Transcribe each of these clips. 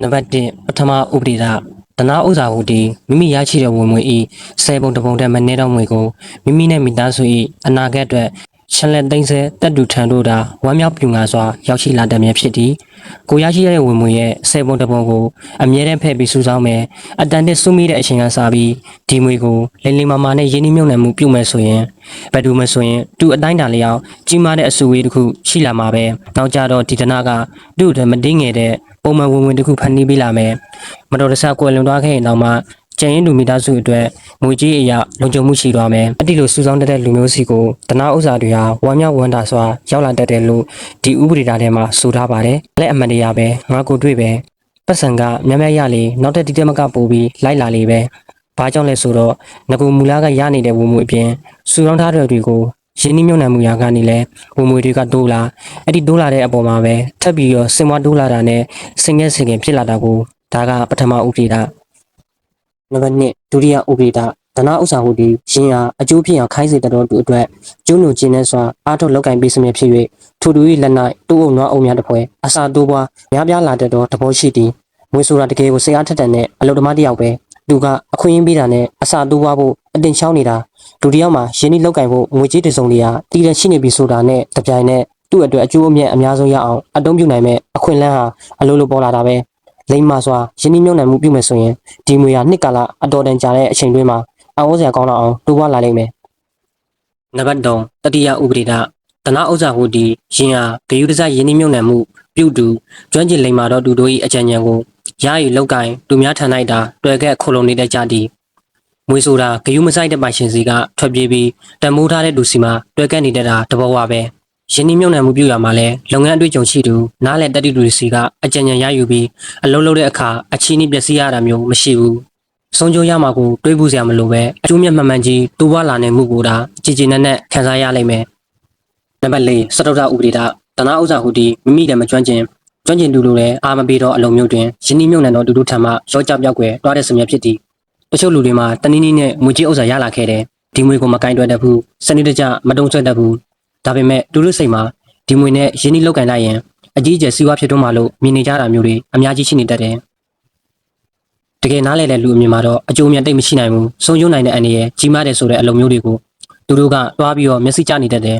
နံပါတ်1ပထမဥပဒေကတနာဥစ္စာဟုတည်မိမိရရှိတဲ့ဝင်ငွေဤ10ပုံတစ်ပုံတည်းမနည်းတော့ငွေကိုမိမိနဲ့မိသားစု၏အနာဂတ်အတွက်ရှလက်သိန်းဆဲတက်တူထံတို့သာဝမ်းမြောက်ပြူငါစွာရောက်ရှိလာတတ်မည်ဖြစ်သည်ကိုရရှိတဲ့ဝင်ငွေရဲ့10ပုံတစ်ပုံကိုအမြဲတမ်းဖဲ့ပြီးစုဆောင်းမယ်အတန်တစ်စုမိတဲ့အချိန်ကစပြီးဒီငွေကိုလိမ့်လိမ္မာမာနဲ့ရင်းနှီးမြှုပ်နှံမှုပြုမယ်ဆိုရင်ဘယ်သူမှဆိုရင်သူ့အတိုင်းတာလျောက်ကြီးမားတဲ့အစုအဝေးတစ်ခုရှိလာမှာပဲနောက်ကြတော့ဒီတနာကသူ့အတွက်မတင်းငယ်တဲ့ပုံမှန်ဝင်တစ်ခုဖန်တီးပေးလာမယ်မတော်တဆကွယ်လွန်သွားခဲ့ရင်တော့မှကျန်ရင်လူမိသားစုအတွက်ငွေကြေးအရာလုံခြုံမှုရှိသွားမယ်အတိလိုစုဆောင်းတဲ့လူမျိုးစီကိုတနာဥစ္စာတွေဟာဝမ်းမြောက်ဝမ်းသာစွာရောက်လာတတ်တယ်လို့ဒီဥပဒေထဲမှာဆိုထားပါတယ်လက်အမှန်တရားပဲငါကိုတွေ့ပဲပတ်စံကများများရလေနောက်ထပ်တိတက်မကပို့ပြီးလိုက်လာလေပဲဘာကြောင့်လဲဆိုတော့ငကူမူလာကရနေတဲ့ဝင်မှုအပြင်စုဆောင်းထားတဲ့တွေကိုရင်းနှီးမြှုပ်နှံမှုရာကနေလဲဝင်ငွေတွေကတိုးလာအဲ့ဒီတိုးလာတဲ့အပေါ်မှာပဲထပ်ပြီးတော့စင်မတိုးလာတာနဲ့စင်ငယ်စင်ငယ်ဖြစ်လာတာကိုဒါကပထမဥပဒေနံပါတ်2ဒုတိယဥပဒေဒနာဥစ္စာဟုသည်ရင်အားအကျိုးဖြစ်အောင်ခိုင်းစေတဲ့တော်သူအတွက်ကျိုးနုကျင်းတဲ့စွာအားထုတ်လောက်ကင်ပေးစမြဖြစ်၍ထိုသူ၏လက်၌တိုးအုံနွားအုံများတစ်ဖွဲအစာတိုးပွားများပြားလာတဲ့တော်သဘောရှိသည်ငွေဆိုတာတကယ်ကိုစိတ်အားထက်သန်တဲ့အလုပ်သမားတစ်ယောက်ပဲသူကအခွင့်အရေးပေးတာနဲ့အစာတိုးပွားဖို့အတင်ချောင်းနေတာလူတစ်ယောက်မှာရင်းနှီးလောက်ကင်ဖို့ငွေကြေးတစုံတရာတည်ရရှိနေပြီဆိုတာနဲ့တပြိုင်နက်သူ့အတွက်အကျိုးအမြတ်အများဆုံးရအောင်အသုံးပြုနိုင်မဲ့အခွင့်အလမ်းဟာအလိုလိုပေါ်လာတာပဲလိမ္မာစွာရင်းနှီးမြှုပ်နှံမှုပြုမယ်ဆိုရင်ဒီငွေဟာနှစ်ကာလအတော်တန်ကြာတဲ့အချိန်တွင်းမှာအဝစရာကောင်းတော့အောင်တိုးပွားလာလိမ့်မယ်နံပါတ်3တတိယဥပဒေဒနာဥစ္စာဟုတည်ရင်အားဂယုတစရင်းနှီးမြှုပ်နှံမှုပြုတူကျွမ်းကျင်လိမ္မာသောသူတို့၏အကြံဉာဏ်ကိုရယူလောက်ကင်သူများထံ၌သာတွေ့ခဲ့ခိုလုံနေတဲ့ကြသည်ငွေဆိုတာဂယုမဆိုင်တဲ့ပိုင်ရှင်စီကထွက်ပြေးပြီးတန်မိုးထားတဲ့လူစီမှာတွေ့ခဲ့နေတဲ့တာတဘောဝပဲရင်းနှီးမြှုပ်နှံမှုပြုရမှာလဲလုပ်ငန်းအတွေ့အကြုံရှိသူနားလည်တတ်သူတွေစီကအကြံဉာဏ်ရယူပြီးအလုပ်လုပ်တဲ့အခါအချီးနှီးပျက်စီးရတာမျိုးမရှိဘူးဆုံးကျိုးရမှာကိုတွေးပူစရာမလိုပဲအကျိုးမြတ်မှန်မှန်ကြီးတိုးပွားလာနိုင်မှုကိုသာကြည်ကြည်နက်နက်ခံစားရလိမ့်မယ်နံပါတ်4စတုတ္ထဥပဒေဒနာဥစ္စာဟုတည်မိမိလည်းမကျွမ်းကျင်သူလိုလည်းအာမပေးသောအလုံးမျိုးတွင်ရင်းနှီးမြှုပ်နှံသောသူတို့ထံမှရောကြပြောက်ွယ်တွားတဲ့စမြဲဖြစ်သည်တချို့လူတွေမှာတနည်းနည်းနဲ့ငွေကြေးဥစ္စာရလာခဲ့တယ်ဒီငွေကိုမကင်တွယ်တတ်ဘူးစနစ်တကျမတုံ့ဆွဲတတ်ဘူးဒါပေမဲ့သူတို့စိတ်မှာဒီငွေနဲ့ရင်းနှီးလောက်ကင်လိုက်ရင်အကြီးအကျယ်စီးပွားဖြစ်တော့မှလို့မြင်နေကြတာမျိုးတွေအများကြီးရှိနေတတ်တယ်တကယ်နားလည်တဲ့လူအမြင်မှာတော့အကျိုးအမြတ်တိတ်မရှိနိုင်ဘူးဆုံးကျုံးနိုင်တဲ့အန္တရာယ်ကြီးမားတယ်ဆိုတဲ့အလုပ်မျိုးတွေကိုသူတို့ကတွားပြီးတော့မျက်စိကျနေတတ်တယ်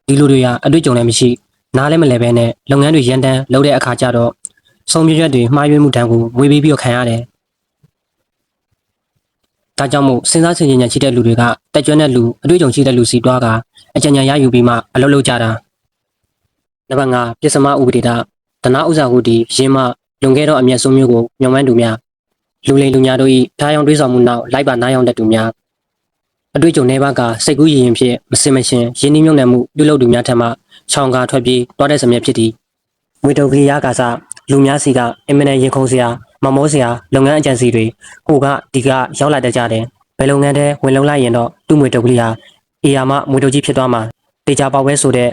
ဒီလူတွေကအတွေ့အကြုံလည်းမရှိနားလည်းမလဲပဲနဲ့လုပ်ငန်းတွေရန်တမ်းလုပ်တဲ့အခါကျတော့ဆုံးဖြတ်ချက်တွေမှားယွင်းမှုတန်းကိုဝေပေးပြီးတော့ခံရတယ်ဒါကြောင့်မို့စဉ်းစားဆင်ခြင်ဉာဏ်ရှိတဲ့လူတွေကတက်ကြွတဲ့လူအတွေ့အကြုံရှိတဲ့လူစီတွားကအကြံဉာဏ်ရယူပြီးမှအလုပ်လုပ်ကြတာနံပါတ်5ပစ္စမဥပဒေဒနာဥစ္စာဟုတည်ရင်းမှလွန်ခဲ့သောအမျက်ဆုံးမျိုးကိုညှော်မှန်းသူများလူလိမ်လူများတို့၏ဓာယောင်တွေးဆောင်မှုနောက်လိုက်ပါနားယောင်တဲ့သူများအတွေ့အကြုံတွေဘကစိတ်ကူးရည်ရင်ဖြင့်မစင်မရှင်ရင်းနှီးမြှုပ်နှံမှုပြုလုပ်သူများထံမှချောင်းကားထွက်ပြေးတွားတဲ့စမြဲဖြစ်သည်ငွေတုံကလေးရကားစားလူများစီကအင်မတန်ရင်ခုန်စရာမမောစရာလုပ်ငန်းအကြံစီတွေကိုကဒီကရောက်လာတတ်ကြတယ်ဘယ်လုပ်ငန်းထဲဝင်လုံလိုက်ရင်တော့သူ့ငွေတုံကလေးဟာအေယာမငွေတုံကြီးဖြစ်သွားမှာတေချာပေါက်ပဲဆိုတဲ့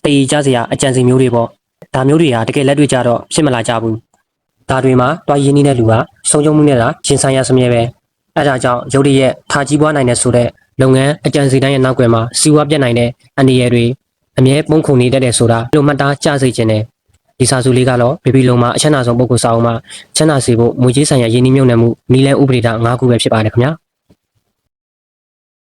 တည်ကြစရာအကြံစီမျိုးတွေပေါ့ဒါမျိုးတွေဟာတကယ်လက်တွေ့ကြတော့ဖြစ်မလာကြဘူးဒါတွေမှာတွားရင်းနှီးတဲ့လူကဆုံးရှုံးမှုနဲ့တာရင်ဆိုင်ရစမြဲပဲအဲဒါကြောင့်ရုပ်ရည်ထားကြီးပွားနိုင်တဲ့ဆိုတဲ့လုပ်ငန်းအကြံစီတိုင်းရဲ့နောက်ွယ်မှာစီးပွားပြတ်နိုင်တဲ့အန္တရာယ်တွေအမြဲပုံခုန်နေတတ်တယ်ဆိုတာလို့မှတ်သားကြစေခြင်းနဲ့ဒီစာစုလေးကတော့ဘေဘီလုံးမှာအချမ်းသာဆုံးပုဂ္ဂိုလ်စာအုပ်မှာချမ်းသာစေဖို့ငွေကြေးဆိုင်ရာရင်းနှီးမြှုပ်နှံမှုနည်းလမ်းဥပဒေတာ9ခုပဲဖြစ်ပါတယ်ခင်ဗျာ